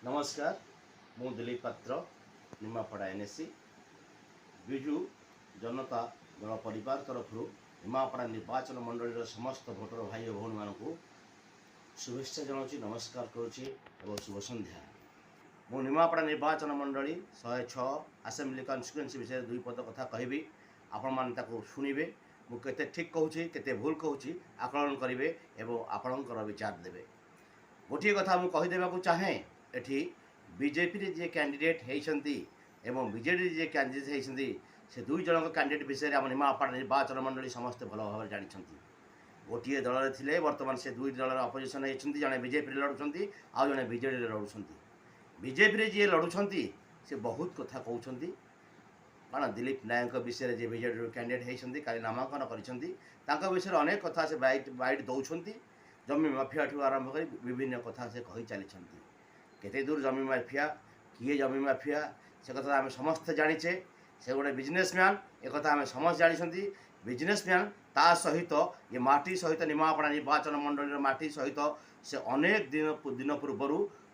नमस्कार मु दिलीप पात्र निमापड़ा एनएससी विजु जनता दल परिवार तरफ निमापड़ा निर्वाचन मंडल समस्त भोटर भाई और भौणी मानू शुभेच्छा जनाऊँ नमस्कार करुच्ची और शुभ संध्या। मु निमापड़ा निर्वाचन मंडली 106 आसेम्बली कन्स्टिट्युएंसी विषय दुई पद कथा कहबी आपण मैंने शुणे मु केते ठीक कहूँ केते भूल कहूँ आकलन करेंगे और आपणकर विचार देवे। गोटे कथा मु कहीदेवा चाहे एठी बीजेपी रे जे कैंडिडेट होती एवं बीजेडी जे कैंडिडेट होती से दुई जन कैंडिडेट विषय आम निमापड़ा निर्वाचन मंडली समस्ते भल भाव जानते। गोटे दल थे बर्तमान से दुई दल अपोजिशन होती जड़े बीजेपी लड़ुंट आउ जड़े बीजेडी लड़ुंट। बीजेपी जी लड़ुंट से बहुत कथा कहते कौन दिलीप नायक विषय जे बीजेडी कैंडिडेट होती काली नामांकन कर विषय अनेक कथा से बाइट दौरान जमी माफिया ठू आरंभ कर विभिन्न कथा से कही चली केते दूर जमी माफिया किए जमी माफिया से कथा आम समस्त जानीचे से गोटे बिजनेसमैन एक कथा आम समस्त जानी बिजनेसमैन ता सहित ये माटी सहित निमापड़ा निर्वाचन मंडल माटी सहित से अनेक दिन पूर्वर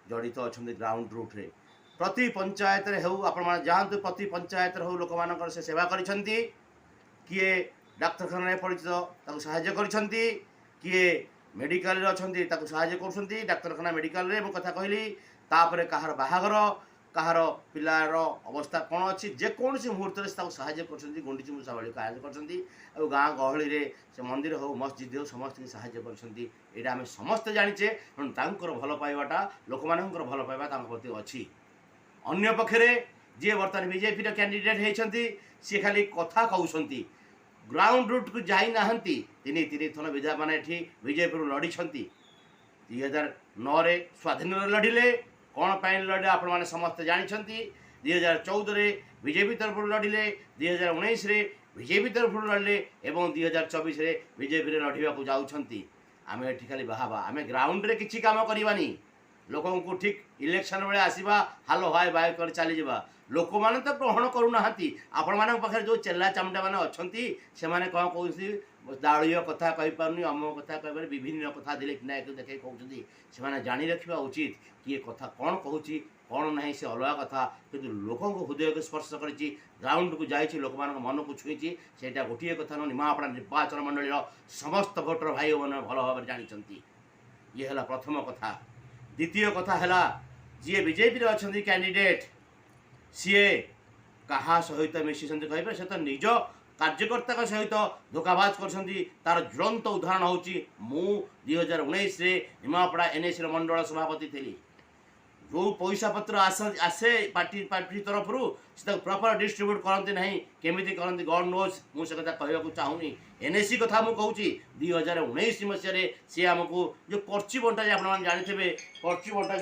जड़ित अच्छा ग्राउंड रूट्रे प्रति पंचायत हो आपण जातु प्रति पंचायत हो लोक मान से सेवा करिसेंती किए डाक्तरखाना परिचित साहाय्य करिसेंती किए मेडिकल अच्छा साहाय्य कर डाक्तरखाना मेडिकल रे कथा कहली तापर कहार बाहागर कहार पिलार अवस्था कौन अच्छी जेकोसी मुहूर्त से साहाय्य कर गुंडीची मूषा भाई साहाय्य कर गाँ गहली रे से मंदिर हो मस्जिद हो समस्त साहाय्य कर आम समस्त जानीचे तेणु भल पाइबाटा लोक मान भल पाइबा प्रति अच्छी। अन्य पक्षे जी बर्तमान बीजेपी कैंडिडेट होती सी खाली कथा कहते ग्राउंड रूट को जाई नाहंती तीन थन विधा माने बीजेपी लड़ी 2009 स्वाधीन लड़िले कौन पाई लड़े आपण मैंने समस्त जानी 2014 बीजेपी तरफ लड़िले 2019 बीजेपी तरफ लड़िले और 2024 बीजेपी लड़ाक जाऊँगी आम ये खाली बाहबा आम ग्राउंड रे किसी काम करवानी लोक को ठीक इलेक्शन बेले आसवा हालो हाय बाय कर चली जावा लोक मैंने तो ग्रहण करूना आपण मान पाखे जो चेला चामुंडा मैंने अच्छा से कौन कहते दाड़ीय कथा कहीपारनी अम कथा कह विभिन्न कथा दिलीप नायक देखे कहते से जानी रखा उचित किए कथा कौन कहूँ कौन ना से अलग कथा कि लोक हृदय को स्पर्श कर ग्राउंड को जाइए लोक मान मन को छुई से गोटे कथा न निमापड़ा निर्वाचन मंडल समस्त भोटर भाई मैंने भल भाव जानते। ये है प्रथम कथा। द्वितीय कथा है जी बीजेपी अच्छा कैंडिडेट सी क्या सहित मिशी कहे से तो निज कार्यकर्ता सहित धोखाबाज कर ज्वलंत उदाहरण हूँ 2019 निमापड़ा एनएससी मंडल सभापति थी जो पैसा पत्र आसे पार्टी तरफ से प्रॉपर डिस्ट्रीब्यूट करते ना केमी करती गॉड नोज मुझे कथा कहूँ चाहूनी एनएससी कथा मुझे कहूँ 2019 मसीह सी आमको जो पर्ची बंटा जाए आप जानते पर्ची बंटा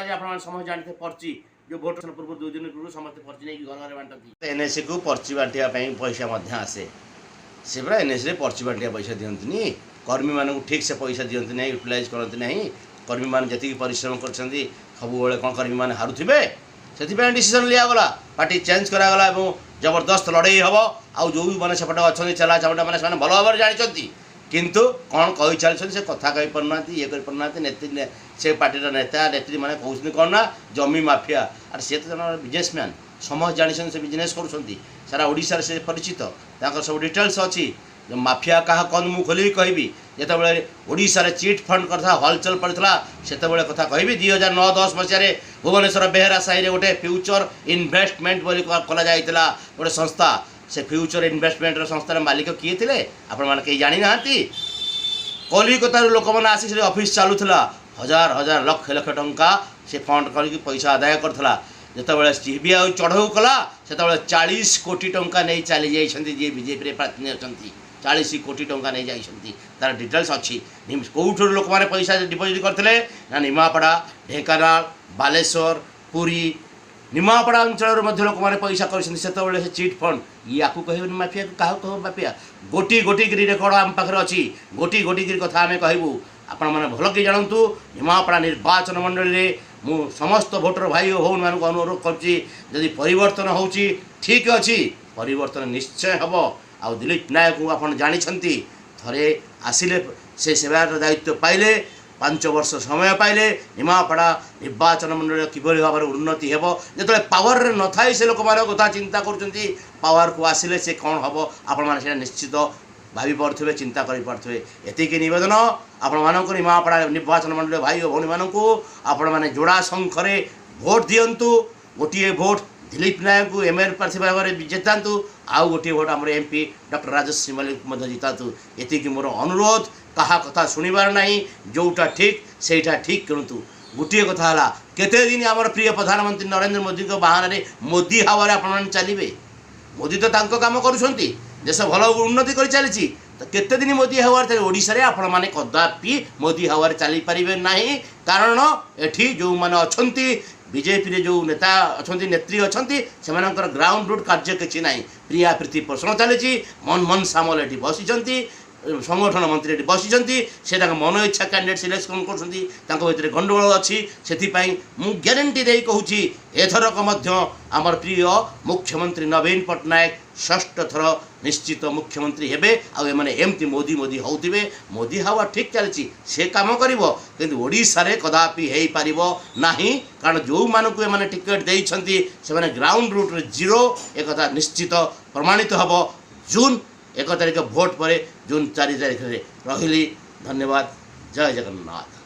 जाए आप समझ जानते पर्ची जो भोट पूर्व 2 दिन पूर्व समस्त पर्ची नहीं घर घर बांटती एनएससी को पर्ची बांटा पैसा आसे से पूरा एनएससी पर्ची बांटा पैसा दिखती कर्मी मानू ठीक से पैसा दिखती ना यूटिलाइज करती ना कर्मी मैंने जी परिश्रम कर सब कौन कर्मी मैंने हारुवे से डिसीजन लिगला पार्टी चेंज करागला जबरदस्त लड़े हम आउ जो भी मैंने सेपटे अच्छा चला चामुटा मैंने भल भाव जानते किंतु कौन कही चलते से कथा कही पारना ये करना नेत्री से पार्टी नेता नेत्री मैंने कहते कौन ना जमी माफिया और सी तो जन बिजनेसमैन समस्त जानी से बिजनेस कर सारा ओडिशा से परिचित सब डिटेल्स अच्छी जो माफिया क्या कौन मुझे खोल कहि जिते ओडिशा चिट फंड करता हलचल पड़ता से कथा कहि 2009-10 मसीह भुवनेश्वर बेहेरा साही गोटे फ्यूचर इन्वेस्टमेंट कला जाता गोटे संस्था से फ्यूचर इन्वेस्टमेंट संस्थार मालिक किए थे आपण मैंने कहीं जानी ना कलिकतार लोक मैंने आसी ऑफिस चलूला हजार हजार लक्ष लक्ष टंका से फंड कर पैसा आदाय करता जिते सीबीआई चढ़ऊ कला से 40 कोटी टंका नहीं चली जाइए जी बीजेपी प्रार्थी अच्छा 40 कोटी टंका नहीं जाइए तार डिटेल्स अच्छी कौटू लोक मैंने पैसा डिपोजिट करते ना निमापड़ा ढेंकानाल बालेश्वर पुरी निमापड़ा अंचल लोक मैंने पैसा कर चिट फंड या कह माफिया क्या कह माफिया गोटी गोटी रेकर्ड आम पाखे अच्छी गोटी गोटी कथा आम कहूँ आपण मैंने भल कि जानतु निमापड़ा निर्वाचन मंडल में मु समस्त भोटर भाई और भौणी मानक अनुरोध करी परिवर्तन हो ठीक अच्छी परिवर्तन निश्चय हम आउ दिलीप नायक को आप जानते थे आसिले से सेवार दायित्व पाइले 5 ବର୍ଷ ସମୟ ପାଇଲେ ନିମାପଡ଼ା ନିର୍ବାଚନ ମଣ୍ଡଳୀର କିଭଳି ଭାବରେ ଉନ୍ନତି ହେବ। ଯେତେବେଳେ ପାୱାରରେ ନଥାଏ ସେ ଲୋକମାନଙ୍କ କଥା ଚିନ୍ତା କରୁଛନ୍ତି, ପାୱାରକୁ ଆସିଲେ ସେ କ'ଣ ହେବ ଆପଣମାନେ ସେଇଟା ନିଶ୍ଚିତ ଭାବିପାରୁଥିବେ, ଚିନ୍ତା କରିପାରୁଥିବେ। ଏତିକି ନିବେଦନ ଆପଣମାନଙ୍କୁ ନିମାପଡ଼ା ନିର୍ବାଚନ ମଣ୍ଡଳୀ ଭାଇ ଓ ଭଉଣୀମାନଙ୍କୁ, ଆପଣମାନେ ଯୋଡ଼ା ଶଙ୍ଖରେ ଭୋଟ୍ ଦିଅନ୍ତୁ। ଗୋଟିଏ ଭୋଟ୍ ଦିଲ୍ଲୀପ ନାୟକଙ୍କୁ ଏମ୍ଏଲ୍ଏ ପ୍ରାର୍ଥୀ ଭାବରେ ଜିତାନ୍ତୁ, ଆଉ ଗୋଟିଏ ଭୋଟ୍ ଆମର MP ଡକ୍ଟର ରାଜଶ୍ରୀ ମଲ୍ଲିକଙ୍କୁ ମଧ୍ୟ ଜିତାନ୍ତୁ। ଏତିକି ମୋର ଅନୁରୋଧ। କାହା କଥା ଶୁଣିବାର ନାହିଁ, ଯେଉଁଟା ଠିକ୍ ସେଇଟା ଠିକ୍ କରନ୍ତୁ। ଗୋଟିଏ କଥା ହେଲା, କେତେ ଦିନ ଆମର ପ୍ରିୟ ପ୍ରଧାନମନ୍ତ୍ରୀ ନରେନ୍ଦ୍ର ମୋଦିଙ୍କ ବାହାନାରେ ମୋଦି ହାୱାରେ ଆପଣମାନେ ଚାଲିବେ? ମୋଦି ତ ତାଙ୍କ କାମ କରୁଛନ୍ତି, ଦେଶ ଭଲ ଉନ୍ନତି କରି ଚାଲିଛି, ତ କେତେ ଦିନ ମୋଦି ହାୱାରେ ଚାଲିବେ? ଓଡ଼ିଶାରେ ଆପଣମାନେ କଦାପି ମୋଦି ହାୱାରେ ଚାଲିପାରିବେ ନାହିଁ। କାରଣ ଏଠି ଯେଉଁମାନେ ଅଛନ୍ତି ବିଜେପିରେ, ଯେଉଁ ନେତା ଅଛନ୍ତି, ନେତ୍ରୀ ଅଛନ୍ତି, ସେମାନଙ୍କର ଗ୍ରାଉଣ୍ଡ ରୁଟ୍ କାର୍ଯ୍ୟ କିଛି ନାହିଁ। ପ୍ରିୟା ପ୍ରୀତି ପୋଷଣ ଚାଲିଛି। ମନମୋହନ ସାମଲ ଏଠି ବସିଛନ୍ତି, ସଂଗଠନ ମନ୍ତ୍ରୀ ଏଠି ବସିଛନ୍ତି, ସେ ତାଙ୍କ ମନ ଇଚ୍ଛା କ୍ୟାଣ୍ଡିଡେଟ୍ ସିଲେକ୍ସନ୍ କରୁଛନ୍ତି, ତାଙ୍କ ଭିତରେ ଗଣ୍ଡଗୋଳ ଅଛି। ସେଥିପାଇଁ ମୁଁ ଗ୍ୟାରେଣ୍ଟି ଦେଇ କହୁଛି, ଏଥରକ ମଧ୍ୟ ଆମର ପ୍ରିୟ ମୁଖ୍ୟମନ୍ତ୍ରୀ ନବୀନ ପଟ୍ଟନାୟକ 6ଠ ଥର ନିଶ୍ଚିତ ମୁଖ୍ୟମନ୍ତ୍ରୀ ହେବେ। ଆଉ ଏମାନେ ଏମିତି ମୋଦି ମୋଦି ହେଉଥିବେ। ମୋଦି ହାୱା ଠିକ୍ ଚାଲିଛି, ସେ କାମ କରିବ, କିନ୍ତୁ ଓଡ଼ିଶାରେ କଦାପି ହେଇପାରିବ ନାହିଁ। କାରଣ ଯେଉଁମାନଙ୍କୁ ଏମାନେ ଟିକେଟ୍ ଦେଇଛନ୍ତି ସେମାନେ ଗ୍ରାଉଣ୍ଡ ରୁଟ୍ରେ ଜିରୋ, ଏକଥା ନିଶ୍ଚିତ ପ୍ରମାଣିତ ହେବ ଜୁନ୍ 1 ତାରିଖ ଭୋଟ୍ ପରେ, ଜୁନ୍ 4 ତାରିଖରେ। ରହିଲି, ଧନ୍ୟବାଦ, ଜୟ ଜଗନ୍ନାଥ।